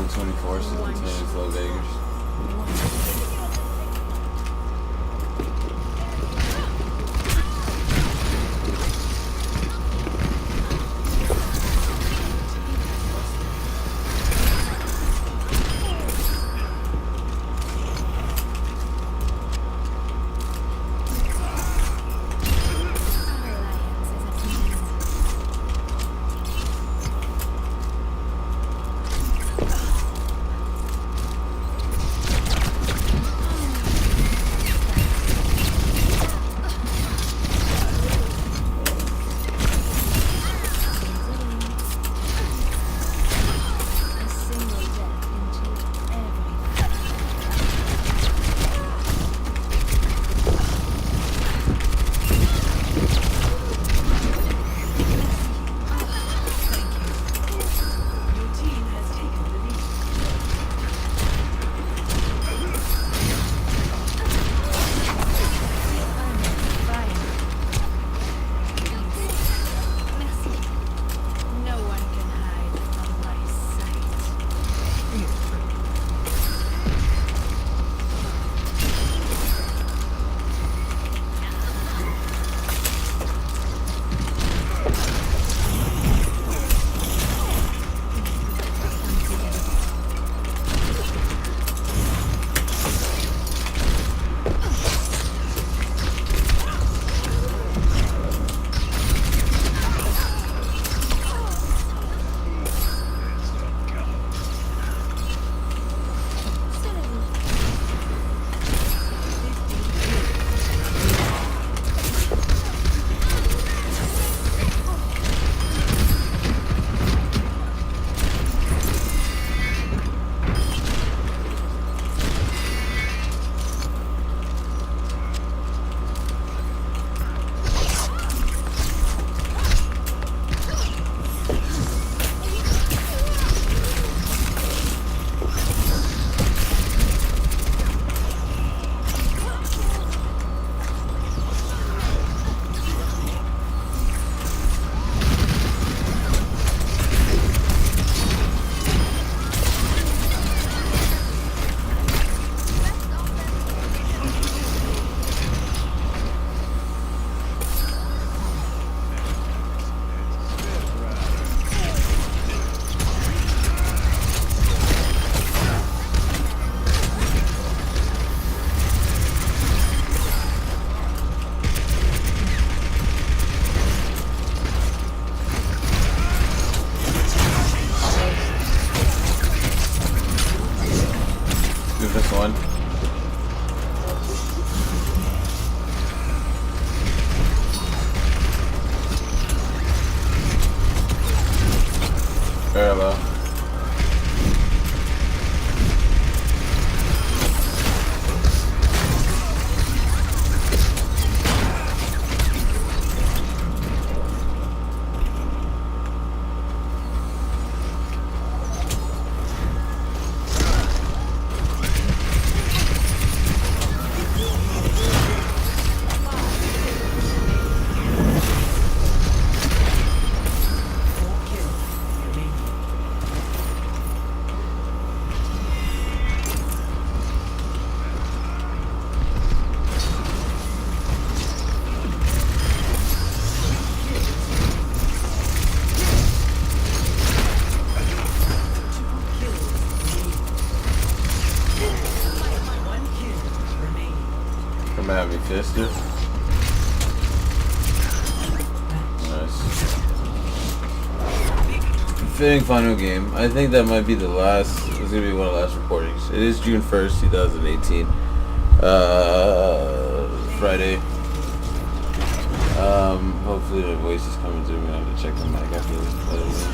124 simultaneous low Vegas. This one. Very low. Come at me, Fister. Nice. Fitting final game. I think that might be the last. It's gonna be one of the last recordings. It is June 1st, 2018. Friday. Hopefully the voice is coming through. I have to check the mic after this.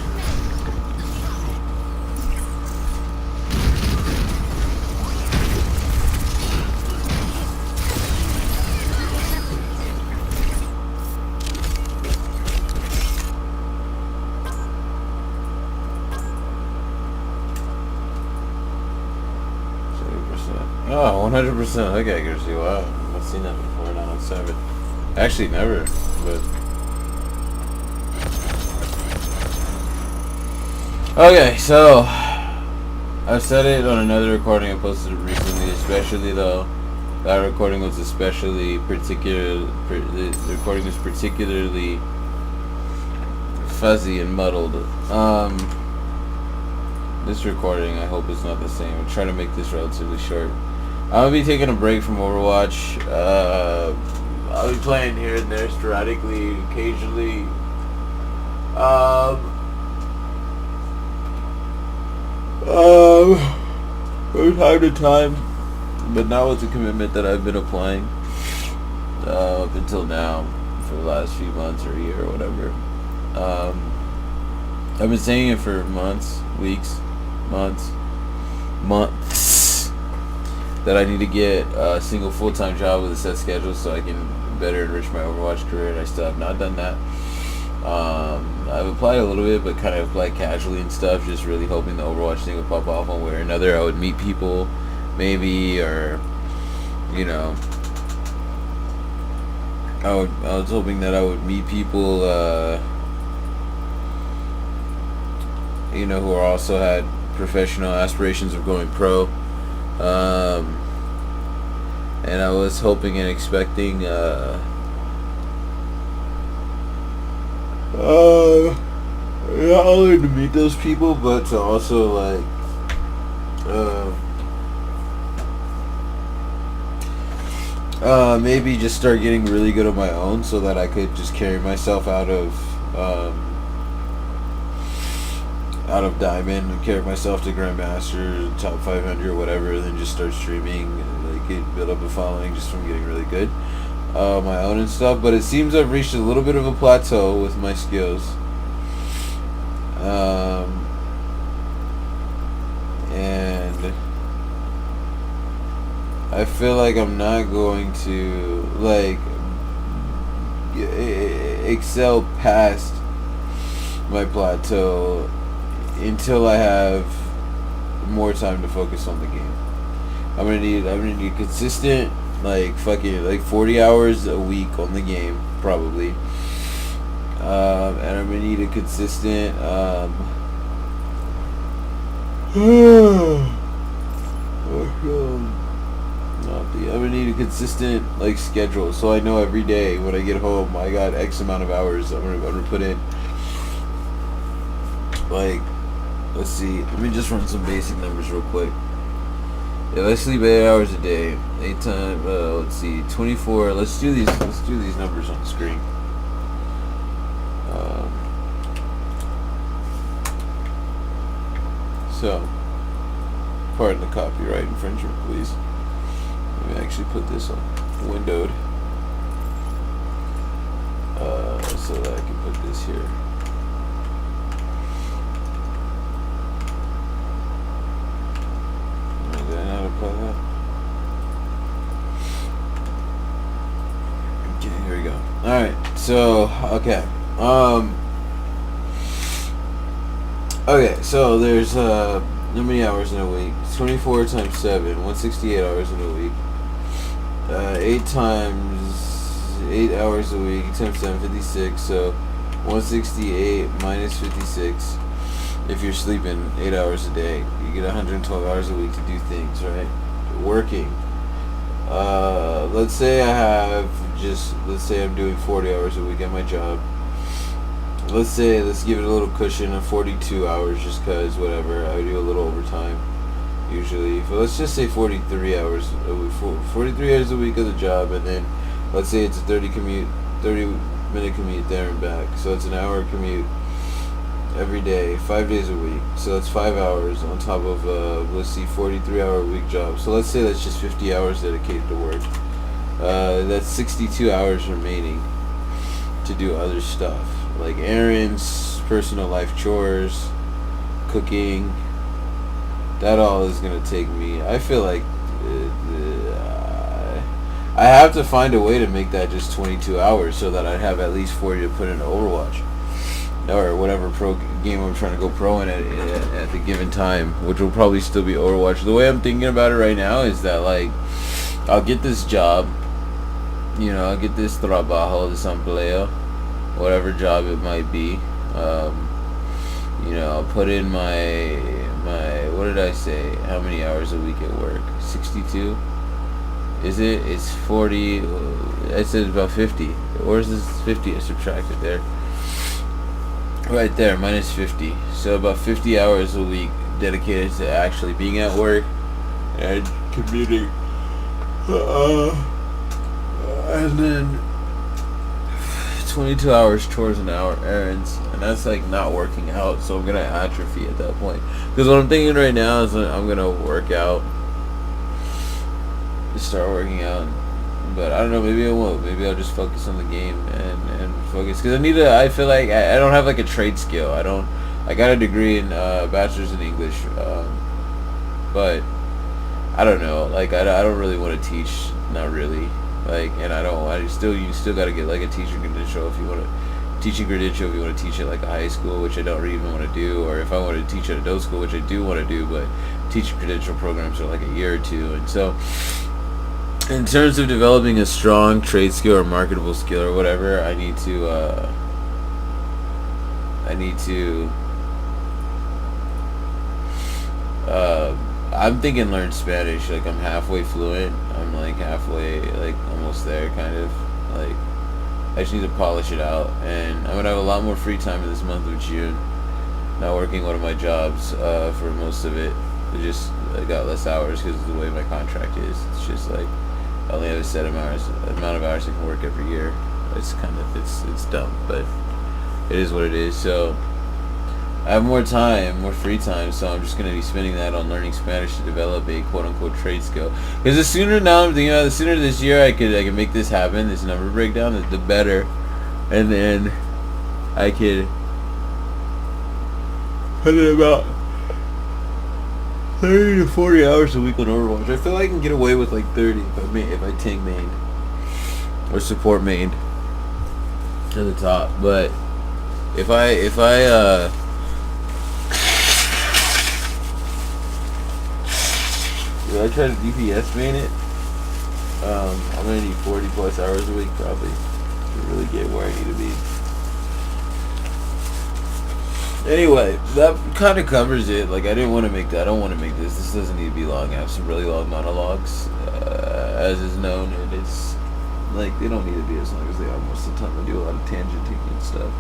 Oh, 100% hook accuracy. Wow, I've not seen that before. Not on 7. Actually, never. But okay, so I said it on another recording I posted recently, especially though. That recording was especially the recording was particularly fuzzy and muddled. This recording, I hope, is not the same. I'm trying to make this relatively short. I'll be taking a break from Overwatch. I'll be playing here and there sporadically, occasionally. From time to time, but now it's a commitment that I've been applying up until now for the last few months or a year or whatever. I've been saying it for months, weeks, months that I need to get a single full-time job with a set schedule so I can better enrich my Overwatch career, and I still have not done that. I've applied a little bit, but kind of applied casually and stuff, just really hoping the Overwatch thing would pop off one way or another. I would meet people, maybe, or, you know, I was hoping that I would meet people, you know, who also had professional aspirations of going pro. And I was hoping and expecting, not only to meet those people, but to also, like, maybe just start getting really good on my own so that I could just carry myself out of Diamond and carry myself to Grandmaster, top 500, whatever, and then just start streaming and, like, build up a following just from getting really good. My own and stuff, but it seems I've reached a little bit of a plateau with my skills. And I feel like I'm not going to, like, excel past my plateau until I have more time to focus on the game. I'm gonna need consistent, like, fucking, like, 40 hours a week on the game, probably. And I'm gonna need a consistent, I'm gonna need a consistent, like, schedule, so I know every day when I get home I got X amount of hours I'm gonna put in. Like, let's see, let me just run some basic numbers real quick. If I sleep 8 hours a day, 8 times, let's see, 24. Let's do these numbers on the screen. So, pardon the copyright infringement, please. Let me actually put this on windowed, so that I can put this here. Did I not apply that? Okay, here we go. Alright, so, okay. Okay, so there's, how many hours in a week? 24 times 7, 168 hours in a week. 8 times 8 hours a week, times 7, 56, so 168 minus 56. If you're sleeping 8 hours a day, you get 112 hours a week to do things, right? Working. Let's say I'm doing 40 hours a week at my job. Let's give it a little cushion of 42 hours just cause whatever, I do a little overtime usually. But let's just say 43 hours a week, 43 hours a week of the job, and then let's say it's a 30-minute commute there and back. So it's an hour commute every day, 5 days a week. So that's 5 hours on top of, let's see, 43-hour a week job. So let's say that's just 50 hours dedicated to work. That's 62 hours remaining to do other stuff, like errands, personal life chores, cooking. That all is going to take me, I feel like, I have to find a way to make that just 22 hours so that I'd have at least 40 to put into Overwatch. Or whatever pro game I'm trying to go pro in at the given time, which will probably still be Overwatch. The way I'm thinking about it right now is that, like, I'll get this job, you know, I'll get this trabajo, this empleo, whatever job it might be. You know, I'll put in my what did I say? How many hours a week at work? 62? Is it? It's 40. I said about 50. Where's this 50? I subtracted there. Right there, minus 50. So about 50 hours a week dedicated to actually being at work and commuting. And then 22 hours chores and hour errands, and that's like not working out, so I'm gonna atrophy at that point. Because what I'm thinking right now is that I'm gonna work out, start working out, but I don't know, maybe I won't. Maybe I'll just focus on the game and focus, because I feel like I don't have like a trade skill. I got a degree in bachelor's in English, but I don't know, like I don't really want to teach, not really. Like, and you still got to get like a teaching credential if you want to teach at like a high school, which I don't even want to do, or if I want to teach at adult school, which I do want to do, but teaching credential programs are like a year or two. And so in terms of developing a strong trade skill or marketable skill or whatever, I need to I'm thinking learn Spanish. Like, I'm halfway fluent. I'm like halfway, like almost there, kind of. Like, I just need to polish it out, and I'm gonna have a lot more free time in this month of June. Not working one of my jobs for most of it. I got less hours because of the way my contract is. It's just like I only have a set amount of hours I can work every year. It's kind of it's dumb, but it is what it is. So I have more time, more free time, so I'm just going to be spending that on learning Spanish to develop a quote-unquote trade skill. Because the sooner this year I can make this happen, this number breakdown, the better. And then I could put it about 30 to 40 hours a week on Overwatch. I feel like I can get away with like 30 if I tank main or support main to the top. But if I try to DPS main it, I'm gonna need 40 plus hours a week probably to really get where I need to be. Anyway, that kind of covers it. Like, I don't want to make this. This doesn't need to be long. I have some really long monologues, as is known, and it's like they don't need to be as long as they are most of the time. I do a lot of tangenting and stuff.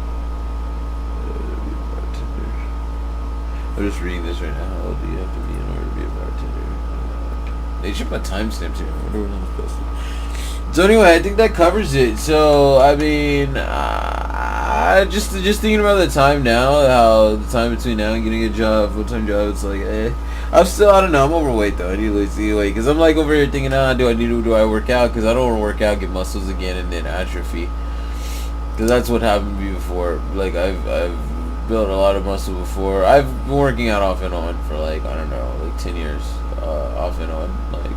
I'm just reading this right now. How old do you have to be in order to be a bartender? They should put timestamps here. I wonder when I'm supposed to. So anyway, I think that covers it. So I mean, just thinking about the time now, how the time between now and getting a job, full-time job, it's like, I don't know. I'm overweight though. I need to lose the weight because I'm like over here thinking, do I work out? Because I don't want to work out, get muscles again, and then atrophy. Because that's what happened to me before. Like I've built a lot of muscle before. I've been working out off and on for like, I don't know, like 10 years. Off and on, like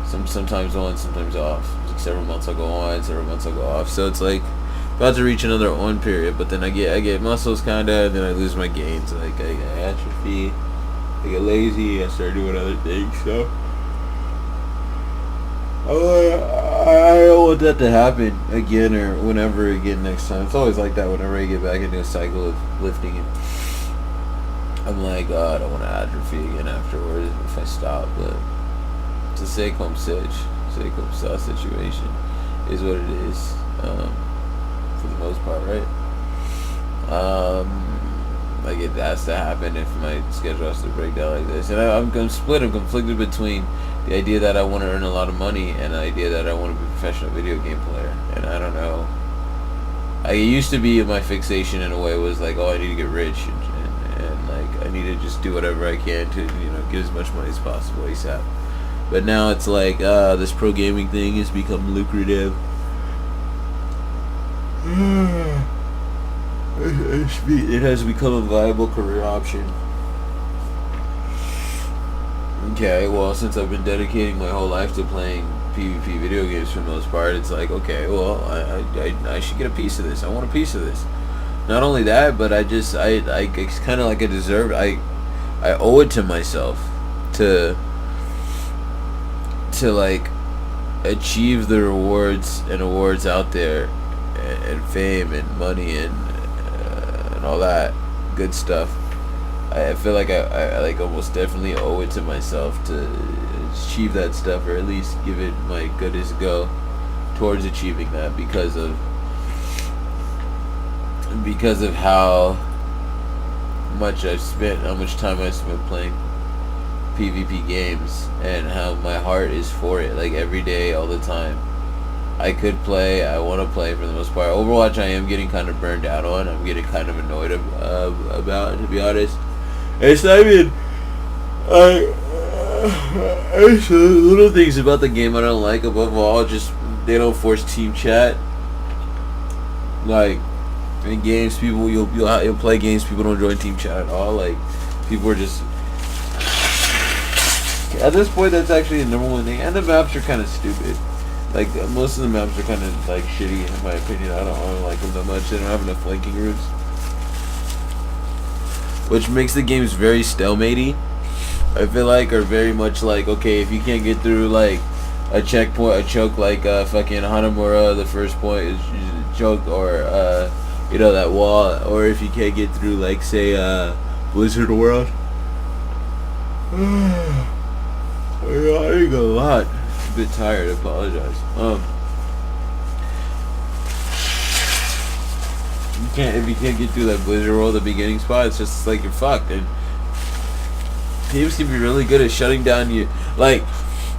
sometimes on, sometimes off. Like several months I'll go on, several months I'll go off. So it's like about to reach another on period, but then I get muscles kinda, and then I lose my gains. Like I atrophy, I get lazy, I start doing other things. So I don't want that to happen again or whenever again next time. It's always like that whenever I get back into a cycle of lifting and I'm like, oh, I don't want to atrophy again afterwards if I stop, but it's a say-come situation is what it is, for the most part, right? Like it has to happen if my schedule has to break down like this, and I'm conflicted between the idea that I want to earn a lot of money and the idea that I want to be a professional video game player, and I don't know. I used to be, my fixation in a way was like, oh, I need to get rich, and like I need to just do whatever I can to get as much money as possible ASAP. But now it's like this pro gaming thing has become lucrative. It has become a viable career option. Okay, well, since I've been dedicating my whole life to playing PvP video games for the most part, it's like, okay, well, I should get a piece of this. I want a piece of this. Not only that, but it's kind of like I owe it to myself to like achieve the rewards and awards out there, and fame and money and all that good stuff I feel like I like almost definitely owe it to myself to achieve that stuff, or at least give it my goodest go towards achieving that, because of how much I've spent, how much time I spent playing PvP games, and how my heart is for it. Like every day, all the time. I could play. I want to play for the most part. Overwatch, I am getting kind of burned out on. I'm getting kind of annoyed about, to be honest. It's not even. It's little things about the game I don't like. Above all, just they don't force team chat. Like in games, people you'll play games. People don't join team chat at all. Like people are just. At this point, that's actually the number one thing. And the maps are kind of stupid. Like most of the maps are kind of like shitty in my opinion. I don't like them that much. They don't have enough flanking routes, which makes the games very stalemate-y. I feel like, or very much like, okay, if you can't get through like a checkpoint, a choke like fucking Hanamura, the first point is a choke, or that wall, or if you can't get through like say Blizzard World. I ate a lot. A bit tired. I apologize. If you can't get through that Blizzard World, the beginning spot, it's just like you're fucked. And teams can be really good at shutting down you. Like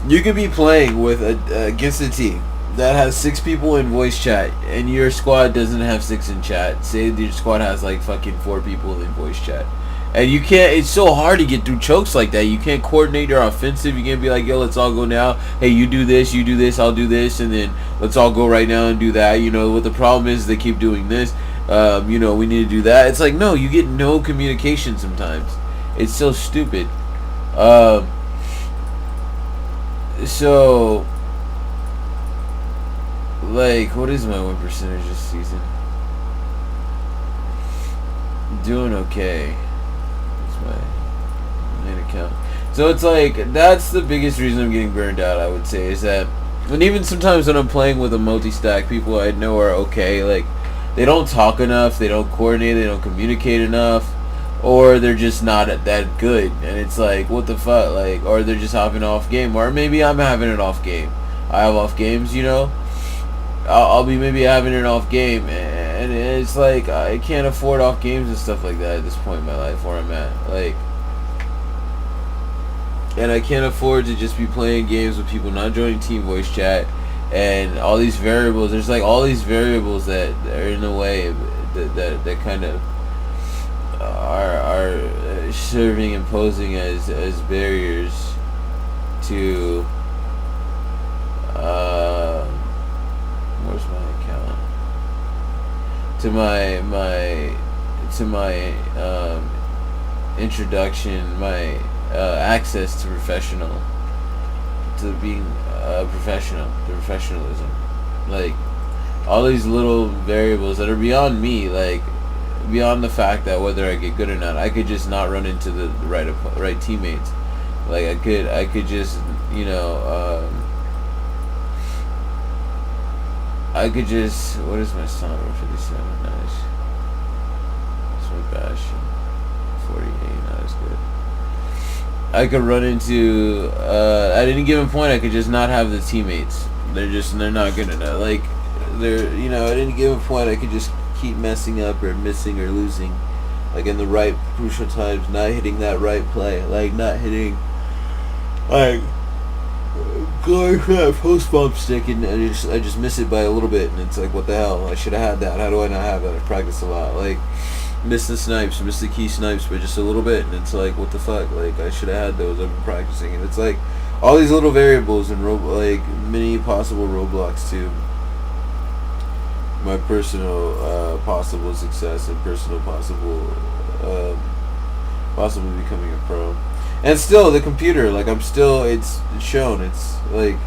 you could be playing with against a team that has 6 people in voice chat, and your squad doesn't have 6 in chat. Say your squad has like fucking 4 people in voice chat. And you can't, it's so hard to get through chokes like that. You can't coordinate your offensive. You can't be like, yo, let's all go now. Hey, you do this, I'll do this, and then let's all go right now and do that. What the problem is, they keep doing this. We need to do that. It's like, no, you get no communication sometimes. It's so stupid. So, like, what is my win percentage this season? Doing okay. My main account. So it's like that's the biggest reason I'm getting burned out, I would say, is that, and even sometimes when I'm playing with a multi-stack, people I know are okay, like they don't talk enough, they don't coordinate, they don't communicate enough, or they're just not that good, and it's like, what the fuck, like, or they're just having an off game, or maybe I'm having an off game. I have off games, I'll be maybe having an off game, and it's like I can't afford off games and stuff like that at this point in my life where I'm at, like, and I can't afford to just be playing games with people not joining team voice chat, and all these variables. There's like all these variables that are in the way that kind of are serving and posing as barriers to where's my account? To my introduction, my access to being professional, to professionalism. Like all these little variables that are beyond me, like beyond the fact that whether I get good or not, I could just not run into the right teammates. Like I could just what is my song? 57, nice. That's my Bastion. 48, not as good. I could run into, at any given point, I could just not have the teammates. They're not good enough. Like, at any given point, I could just keep messing up or missing or losing. Like, in the right crucial times, not hitting that right play. Like, not hitting, like, going for that post bump stick, and I just miss it by a little bit, and it's like, what the hell? I should have had that. How do I not have that? I practice a lot. Like, miss the key snipes by just a little bit, and it's like, what the fuck? Like, I should have had those. I've been practicing, and it's like all these little variables and like many possible roadblocks to my personal possible success and personal possible possibly becoming a pro. And still, the computer, like, it's shown, it's, like,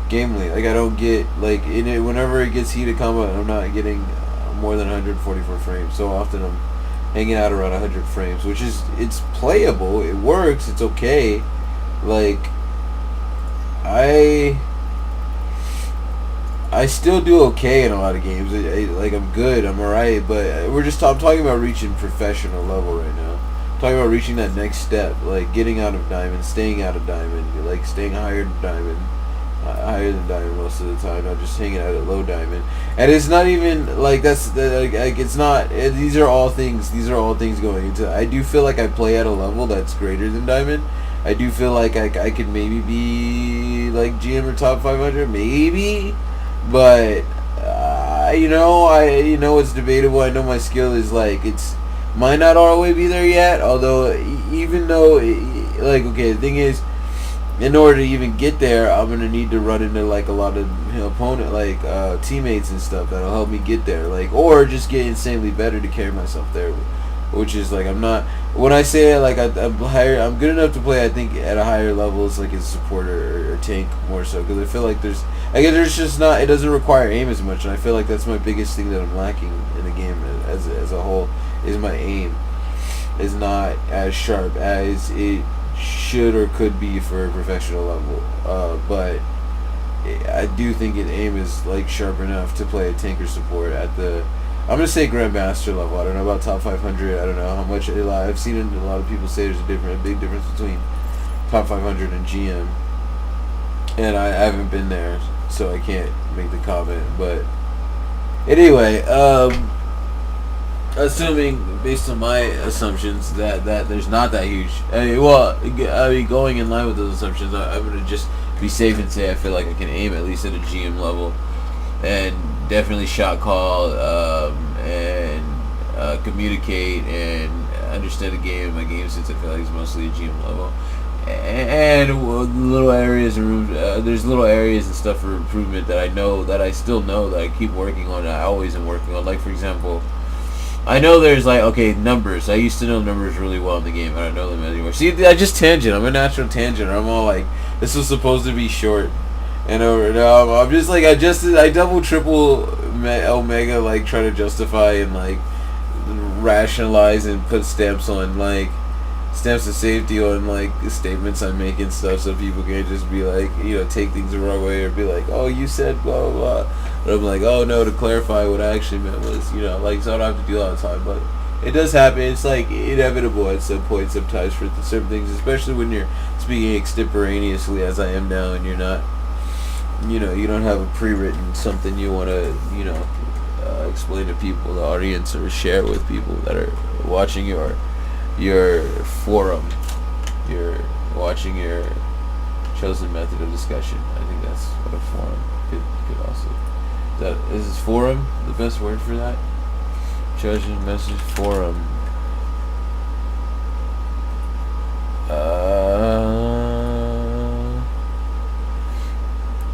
gamely. Like, I don't get, like, in it, whenever it gets heated combat, I'm not getting more than 144 frames. So often I'm hanging out around 100 frames, which is, it's playable, it works, it's okay. Like, I still do okay in a lot of games. Like, I'm good, I'm alright, but I'm talking about reaching professional level right now. talking about reaching that next step, like getting out of diamond, staying out of diamond, like staying higher than diamond, most of the time, not just hanging out at low diamond. And it's not even like like it's not. These are all things. These are all things going into. I do feel like I play at a level that's greater than diamond. I do feel like I could maybe be like GM or top 500, maybe, but it's debatable. I know my skill is like it's might not all the way be there yet. Although even though like okay, the thing is, in order to even get there, I'm gonna need to run into like a lot of opponent teammates and stuff that'll help me get there, like or just get insanely better to carry myself there. Which is like I'm not. When I say like I'm higher, I'm good enough to play. I think at a higher levels, like as a supporter or tank more so, because I feel like there's just not. It doesn't require aim as much, and I feel like that's my biggest thing that I'm lacking in the game as a whole. Is my aim is not as sharp as it should or could be for a professional level. But I do think aim is like sharp enough to play a tank or support at the. I'm gonna say Grandmaster level. I don't know about top 500. I don't know how much. I've seen a lot of people say there's a big difference between top 500 and GM, and I haven't been there, so I can't make the comment. But anyway, assuming based on my assumptions that there's not that huge. Going in line with those assumptions, I'm gonna just be safe and say I feel like I can aim at least at a GM level, and definitely shot call and communicate and understand the game. My game sense I feel like is mostly a GM level, and little areas and rooms. There's little areas and stuff for improvement that I still know that I keep working on. I always am working on. Like for example, I know there's like numbers. I used to know numbers really well in the game. I don't know them anymore. See, I just tangent. I'm a natural tangent. I'm all like, this was supposed to be short. And I'm just like I double triple Omega, like try to justify and like rationalize and put stamps of safety on like the statements I make and stuff, so people can't just be like take things the wrong way or be like, oh, you said blah blah blah. But I'm like, oh no, to clarify what I actually meant was so I don't have to do it all the time, but it does happen. It's like inevitable at some point sometimes for certain things, especially when you're speaking extemporaneously as I am now, and you're not. You don't have a pre-written something you want to, explain to people, the audience, or share with people that are watching your forum. You're watching your chosen method of discussion. I think that's what a forum could also. Is forum the best word for that? Chosen message forum.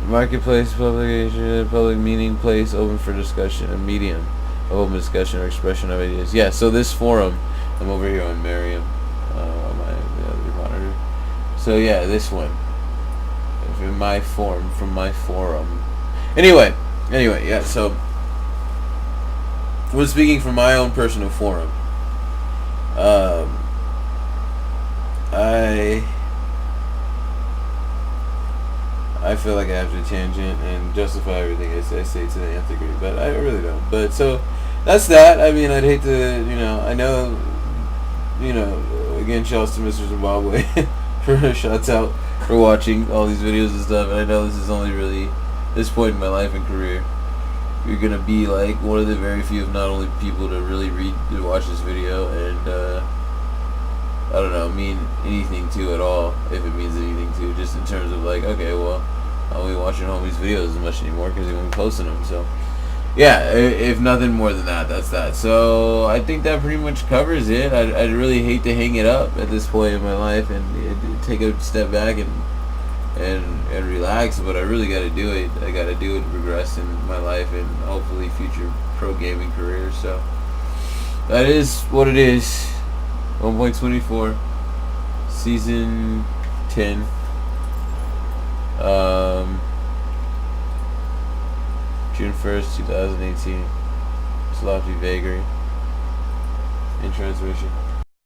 Marketplace, publication, public meeting, place open for discussion, a medium of open discussion or expression of ideas. Yeah, so this forum, I'm over here on Merriam, on the other monitor. So yeah, this one, from my forum. Anyway, yeah. So, when speaking from my own personal forum, I feel like I have to tangent and justify everything I say to the nth degree, but I really don't. But so that's that. I mean, I'd hate to, I know, again, shouts to Mr. Zimbabwe for shouts out for watching all these videos and stuff. And I know this is only really this point in my life and career. You're gonna be like one of the very few, if not only, people to really watch this video, and I don't know, mean anything to at all, if it means anything to, just in terms of like, okay, well, I won't be watching homies' videos as much anymore because he won't be posting them. So yeah, if nothing more than that, that's that. So I think that pretty much covers it. I'd really hate to hang it up at this point in my life and take a step back and relax, but I really got to do it. I got to do it to progress in my life and hopefully future pro gaming career. So that is what it is. 1.24 season 10. June 1st, 2018. Sloppy Vagary in transmission.